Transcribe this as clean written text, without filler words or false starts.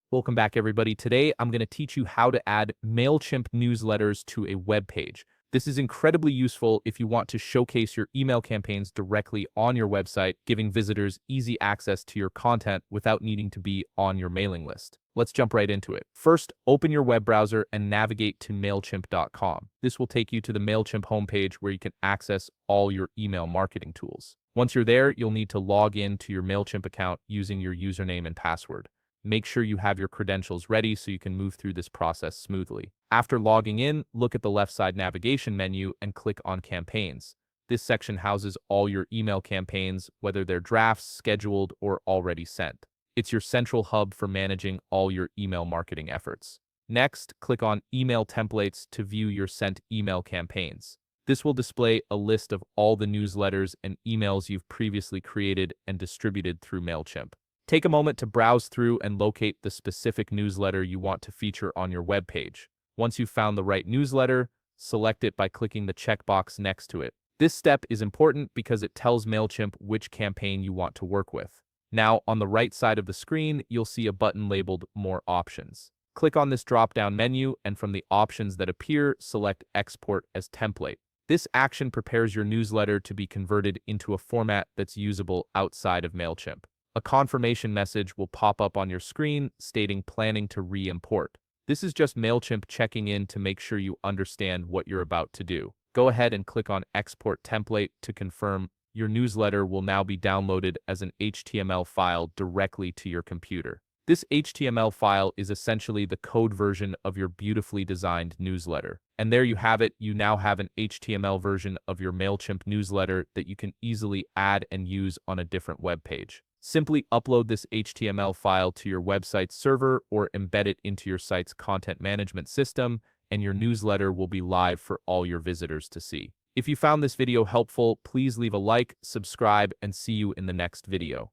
Welcome back, everybody. Today, I'm going to teach you how to add Mailchimp newsletters to a web page. This is incredibly useful if you want to showcase your email campaigns directly on your website, giving visitors easy access to your content without needing to be on your mailing list. Let's jump right into it. First, open your web browser and navigate to Mailchimp.com. This will take you to the Mailchimp homepage where you can access all your email marketing tools. Once you're there, you'll need to log in to your Mailchimp account using your username and password. Make sure you have your credentials ready so you can move through this process smoothly. After logging in, look at the left side navigation menu and click on Campaigns. This section houses all your email campaigns, whether they're drafts, scheduled, or already sent. It's your central hub for managing all your email marketing efforts. Next, click on Email Templates to view your sent email campaigns. This will display a list of all the newsletters and emails you've previously created and distributed through Mailchimp. Take a moment to browse through and locate the specific newsletter you want to feature on your web page. Once you've found the right newsletter, select it by clicking the checkbox next to it. This step is important because it tells Mailchimp which campaign you want to work with. Now, on the right side of the screen, you'll see a button labeled More Options. Click on this drop-down menu, and from the options that appear, select Export as Template. This action prepares your newsletter to be converted into a format that's usable outside of Mailchimp. A confirmation message will pop up on your screen stating planning to re-import. This is just Mailchimp checking in to make sure you understand what you're about to do. Go ahead and click on Export Template to confirm your newsletter will now be downloaded as an HTML file directly to your computer. This HTML file is essentially the code version of your beautifully designed newsletter. And there you have it. You now have an HTML version of your Mailchimp newsletter that you can easily add and use on a different web page. Simply upload this HTML file to your website's server or embed it into your site's content management system, and your newsletter will be live for all your visitors to see. If you found this video helpful, please leave a like, subscribe, and see you in the next video.